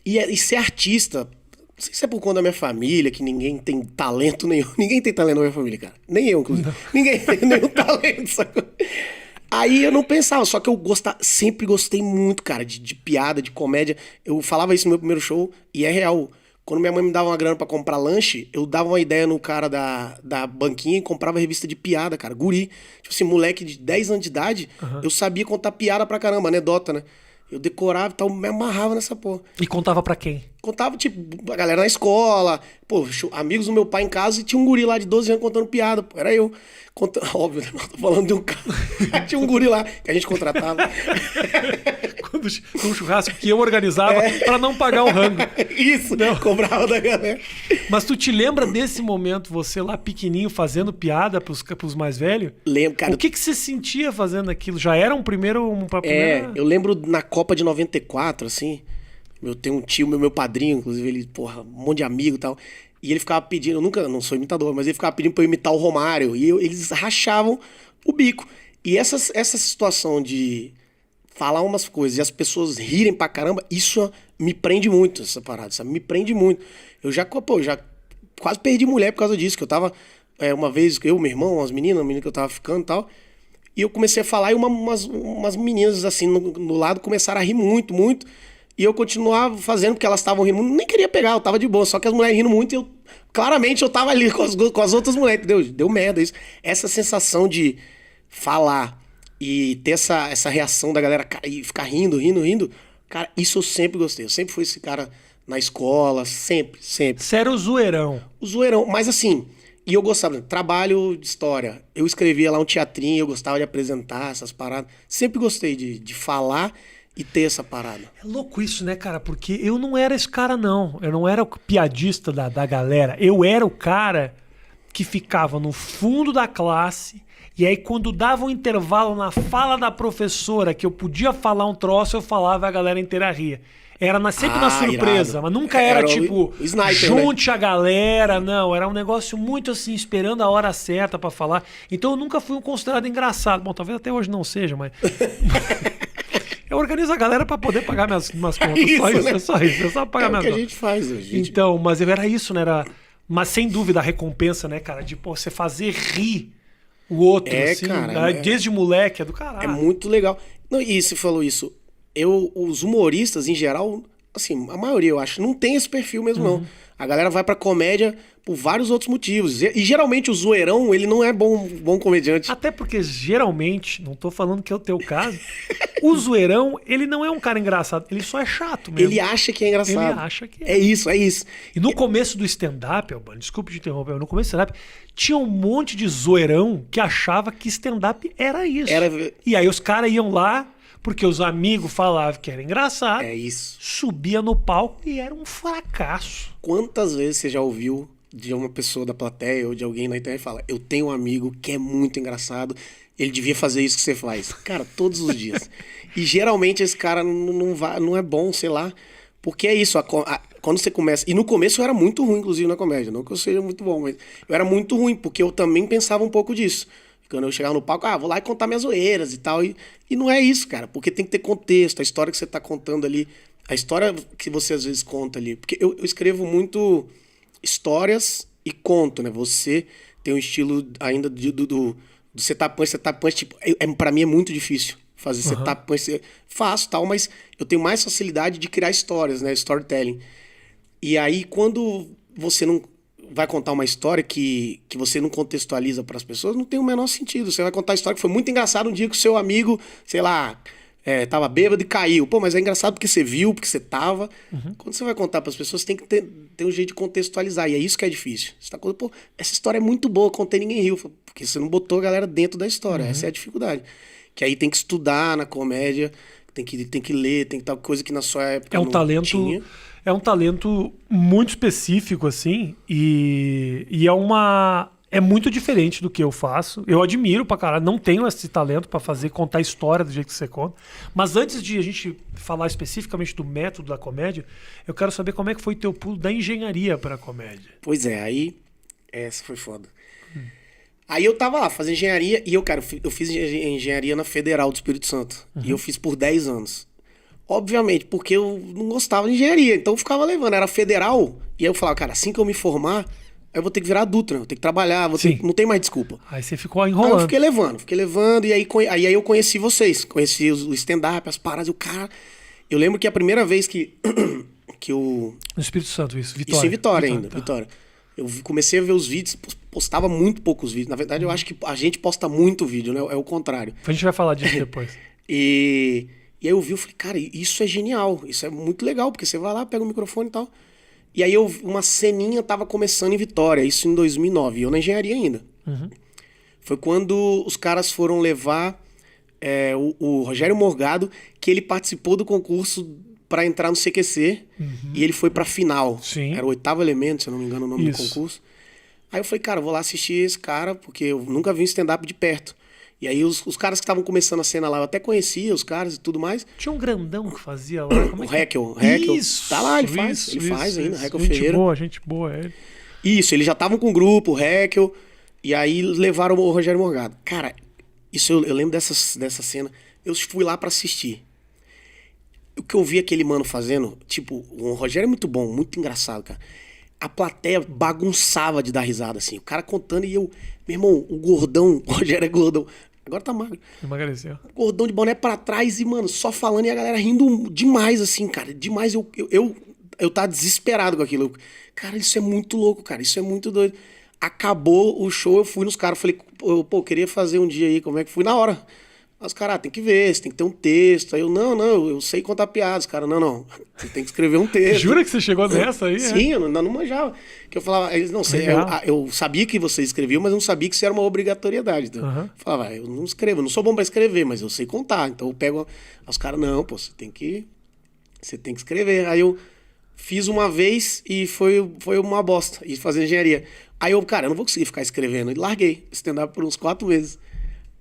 E ser artista, não sei se é por conta da minha família, que ninguém tem talento nenhum. Ninguém tem talento na minha família, cara. Nem eu, inclusive. Não. Ninguém tem nenhum talento, sacou? Aí eu não pensava, só que sempre gostei muito, cara, de piada, de comédia. Eu falava isso no meu primeiro show, e é real. Quando minha mãe me dava uma grana pra comprar lanche, eu dava uma ideia no cara da banquinha e comprava revista de piada, cara. Guri. Tipo assim, moleque de 10 anos de idade, eu sabia contar piada pra caramba, anedota, né? Eu decorava e tal, me amarrava nessa porra. E contava pra quem? Contava, tipo, a galera na escola, pô, amigos do meu pai em casa, e tinha um guri lá de 12 anos contando piada, pô, era eu. Óbvio, né? Tô falando de um cara. Tinha um guri lá que a gente contratava. Um churrasco que eu organizava pra não pagar o rango. Isso, não. Cobrava da galera. Mas tu te lembra desse momento, você lá pequenininho fazendo piada pros mais velhos? Lembro, cara. O que você sentia fazendo aquilo? Já era uma primeira... eu lembro na Copa de 94, assim, eu tenho um tio, meu padrinho, inclusive, ele, porra, um monte de amigo e tal, e ele ficava pedindo, eu não sou imitador, mas ele ficava pedindo pra eu imitar o Romário, e eles rachavam o bico. E essa situação de falar umas coisas e as pessoas rirem pra caramba, isso me prende muito, essa parada, sabe? Me prende muito. Eu já quase perdi mulher por causa disso, que eu tava, uma vez, eu, meu irmão, umas meninas, uma menina que eu tava ficando e tal, e eu comecei a falar e umas meninas, assim, no lado começaram a rir muito, muito, e eu continuava fazendo porque elas estavam rindo muito, nem queria pegar, eu tava de boa, só que as mulheres rindo muito e claramente eu tava ali com as outras mulheres, entendeu? Deu merda isso. Essa sensação de falar e ter essa reação da galera e ficar rindo, cara, isso eu sempre gostei. Eu sempre fui esse cara na escola, sempre. Você era o zoeirão. O zoeirão, mas assim, e eu gostava, trabalho de história. Eu escrevia lá um teatrinho, eu gostava de apresentar essas paradas. Sempre gostei de falar e ter essa parada. É louco isso, né, cara? Porque eu não era esse cara, não. Eu não era o piadista da galera. Eu era o cara que ficava no fundo da classe. E aí, quando dava um intervalo na fala da professora, que eu podia falar um troço, eu falava e a galera inteira ria. Era sempre na surpresa, irado. Mas nunca era tipo, o sniper, junte né? a galera, não. Era um negócio muito assim, esperando a hora certa pra falar. Então eu nunca fui considerado engraçado. Bom, talvez até hoje não seja, mas... Eu organizo a galera pra poder pagar minhas contas. Isso, só isso, né? É só isso. É só pagar minhas o que contas. a gente faz hoje. Então, mas era isso, né? Mas sem dúvida a recompensa, né, cara? De você fazer rir o outro, assim, cara, desde moleque, é do caralho. É muito legal. Não, e você falou isso. Os humoristas, em geral, assim, a maioria, eu acho, não tem esse perfil mesmo, não. A galera vai pra comédia por vários outros motivos. E geralmente o zoeirão, ele não é bom comediante. Até porque, geralmente, não tô falando que é o teu caso, o zoeirão, ele não é um cara engraçado, ele só é chato mesmo. Ele acha que é engraçado. Ele acha que é. É isso. E no começo do stand-up, Albano, desculpe te interromper, no começo do stand-up, tinha um monte de zoeirão que achava que stand-up era isso. E aí os caras iam lá, porque os amigos falavam que era engraçado. É isso. Subia no palco e era um fracasso. Quantas vezes você já ouviu de uma pessoa da plateia ou de alguém na internet fala, eu tenho um amigo que é muito engraçado, ele devia fazer isso que você faz. Cara, todos os dias. E geralmente esse cara não é bom, sei lá, porque é isso, quando você começa... E no começo eu era muito ruim, inclusive, na comédia. Não que eu seja muito bom, mas eu era muito ruim, porque eu também pensava um pouco disso. Quando eu chegava no palco, vou lá e contar minhas zoeiras e tal. E não é isso, cara, porque tem que ter contexto, a história que você tá contando ali, a história que você às vezes conta ali. Porque eu escrevo muito histórias e conto, né? Você tem um estilo ainda do setup punch, tipo, pra mim é muito difícil fazer setup punch. Faço tal, mas eu tenho mais facilidade de criar histórias, né? Storytelling. E aí, quando você não vai contar uma história que você não contextualiza para as pessoas, não tem o menor sentido. Você vai contar a história que foi muito engraçado um dia que o seu amigo, sei lá, tava bêbado e caiu. Pô, mas é engraçado porque você viu, porque você tava. Quando você vai contar para as pessoas, tem que ter um jeito de contextualizar. E é isso que é difícil. Você tá contando, pô, essa história é muito boa, contei, ninguém riu. Porque você não botou a galera dentro da história. Essa é a dificuldade. Que aí tem que estudar na comédia, tem que ler, tem que tal coisa que na sua época não tinha. É um talento muito específico, assim, e é muito diferente do que eu faço. Eu admiro pra caralho, não tenho esse talento pra contar história do jeito que você conta. Mas antes de a gente falar especificamente do método da comédia, eu quero saber como é que foi teu pulo da engenharia pra comédia. Pois é, aí essa foi foda. Aí eu tava lá fazendo engenharia e eu fiz engenharia na Federal do Espírito Santo. E eu fiz por 10 anos. Obviamente, porque eu não gostava de engenharia, então eu ficava levando. Era federal, e aí eu falava, cara, assim que eu me formar, eu vou ter que virar adulto, né? Eu vou ter que trabalhar, Sim. não tem mais desculpa. Aí você ficou Aí eu enrolando. fiquei levando, e aí eu conheci vocês. Conheci o stand-up, as paradas, e o cara... Eu lembro que a primeira vez que eu... No Espírito Santo, isso. Vitória. Isso em Vitória ainda, tá. Vitória. Eu comecei a ver os vídeos, postava muito poucos vídeos. Na verdade, eu acho que a gente posta muito vídeo, né? É o contrário. A gente vai falar disso depois. E aí eu vi, eu falei, cara, isso é genial, isso é muito legal, porque você vai lá, pega o microfone e tal. E aí uma ceninha tava começando em Vitória, isso em 2009, eu na engenharia ainda. Foi quando os caras foram levar o Rogério Morgado, que ele participou do concurso para entrar no CQC, e ele foi pra final. Sim. Era o Oitavo Elemento, se eu não me engano o nome Isso. do concurso. Aí eu falei, cara, eu vou lá assistir esse cara, porque eu nunca vi um stand-up de perto. E aí os caras que estavam começando a cena lá, eu até conhecia os caras e tudo mais. Tinha um grandão que fazia lá. Como é O que... Heckel. Isso, Tá lá, ele faz ainda, Heckel Ferreira. Gente boa, ele. Isso, eles já estavam com o grupo, o Heckel, e aí levaram o Rogério Morgado. Cara, isso eu lembro dessa cena. Eu fui lá pra assistir. O que eu vi aquele mano fazendo, tipo, o Rogério é muito bom, muito engraçado, cara. A plateia bagunçava de dar risada, assim. O cara contando e eu... Meu irmão, o gordão, o Rogério é gordão. Agora tá magro. Emagreceu. Gordão de boné pra trás e, mano, só falando e a galera rindo demais, assim, cara. Demais. Eu tava desesperado com aquilo. Cara, isso é muito louco, cara. Isso é muito doido. Acabou o show, eu fui nos caras. Falei, pô, eu queria fazer um dia aí. Como é que fui? Na hora. Os caras, tem que ver, você tem que ter um texto. Aí eu, não, eu sei contar piadas. Cara, não. Você tem que escrever um texto. Jura que você chegou nessa aí? Sim, eu não manjava. Que eu falava, eles não sei, eu sabia que você escrevia, mas eu não sabia que isso era uma obrigatoriedade. Então, eu falava, eu não escrevo, eu não sou bom pra escrever, mas eu sei contar. Então eu pego. Os caras, não, pô, você tem que escrever. Aí eu fiz uma vez e foi uma bosta. E fazer engenharia. Aí eu, cara, eu não vou conseguir ficar escrevendo. E larguei stand-up por uns 4 meses.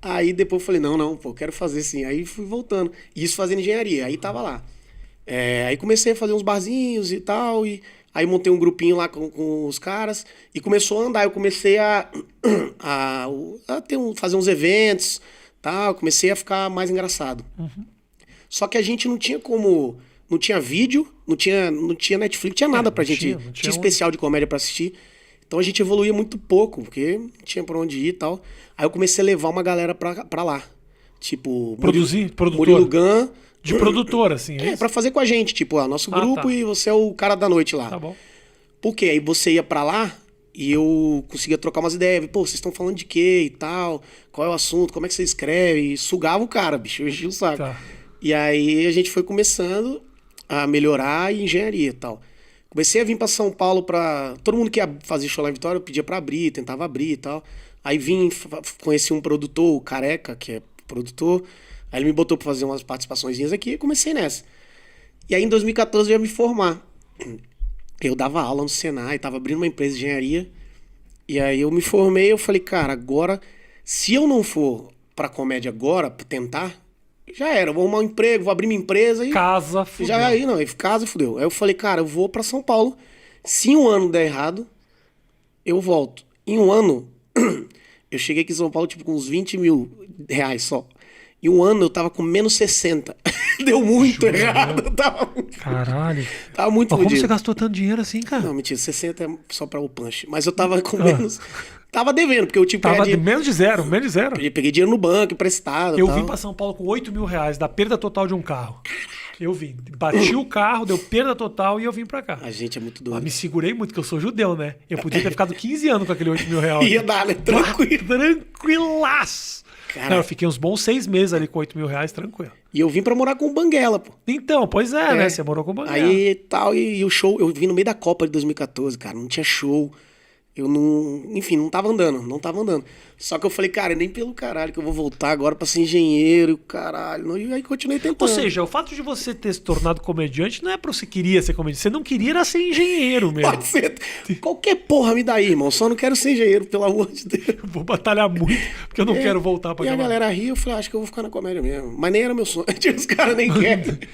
Aí depois eu falei, não, pô, eu quero fazer sim. Aí fui voltando. E isso fazendo engenharia. Aí tava lá. Aí comecei a fazer uns barzinhos e tal. E aí montei um grupinho lá com os caras. E começou a andar. Eu comecei fazer uns eventos. Tal. Comecei a ficar mais engraçado. Só que a gente não tinha como... Não tinha vídeo, não tinha Netflix, não tinha nada pra gente. Não tinha especial de comédia pra assistir. Então a gente evoluía muito pouco, porque não tinha pra onde ir e tal. Aí eu comecei a levar uma galera pra lá. Tipo... Produtor. Murilo Gun. De produtor, assim. Pra fazer com a gente. Tipo, nosso grupo tá. E você é o cara da noite lá. Tá bom. Porque aí você ia pra lá e eu conseguia trocar umas ideias. Pô, vocês estão falando de quê e tal? Qual é o assunto? Como é que você escreve? E sugava o cara, bicho. Eu enchia o saco. Tá. E aí a gente foi começando a melhorar em engenharia e tal. Comecei a vir pra São Paulo pra... Todo mundo que ia fazer show lá em Vitória, eu pedia pra abrir, tentava abrir e tal. Aí conheci um produtor, o Careca, que é produtor. Aí ele me botou pra fazer umas participaçõezinhas aqui e comecei nessa. E aí em 2014 eu ia me formar. Eu dava aula no Senai, tava abrindo uma empresa de engenharia. E aí eu me formei, eu falei, cara, agora, se eu não for pra comédia agora, pra tentar, já era, eu vou arrumar um emprego, vou abrir minha empresa e... Casa, fudeu. Já aí, não, casa, fudeu. Aí eu falei, cara, eu vou pra São Paulo. Se um ano der errado, eu volto. Em um ano, eu cheguei aqui em São Paulo, tipo, com uns 20 mil reais só. Em um ano eu tava com menos 60. Deu muito errado. Caralho. Tava muito Mas como fodido. você gastou tanto dinheiro assim, cara? Não, mentira, 60 é só pra o punch. Mas eu tava com menos... Tava devendo, porque eu tive que Tava pegar menos de zero. Eu peguei dinheiro no banco, emprestado. Eu tal. vim pra São Paulo com 8 mil reais da perda total de um carro. Eu vim. Bati o carro, deu perda total e eu vim pra cá. A gente é muito Mas doido. me segurei muito, porque eu sou judeu, né? Eu podia ter ficado 15 anos com aquele 8 mil reais. Ia dar, né? Tranquilo. Tranquilaço. Cara. Não, eu fiquei uns bons 6 meses ali com 8 mil reais, tranquilo. E eu vim pra morar com o Banguela, pô. Então, pois é, né? Você morou com o Banguela. Aí tal, e o show, eu vim no meio da Copa de 2014, cara, não tinha show. Eu não. Enfim, não tava andando. Só que eu falei, cara, nem pelo caralho que eu vou voltar agora pra ser engenheiro, caralho. E aí continuei tentando. Ou seja, o fato de você ter se tornado comediante não é pra você queria ser comediante. Você não queria era ser engenheiro mesmo. Pode ser. Qualquer porra me dá aí, irmão. Só não quero ser engenheiro, pelo amor de Deus. Eu vou batalhar muito, porque eu não quero voltar pra E a aquela... galera ria, eu falei, acho que eu vou ficar na comédia mesmo. Mas nem era meu sonho. Os caras nem querem.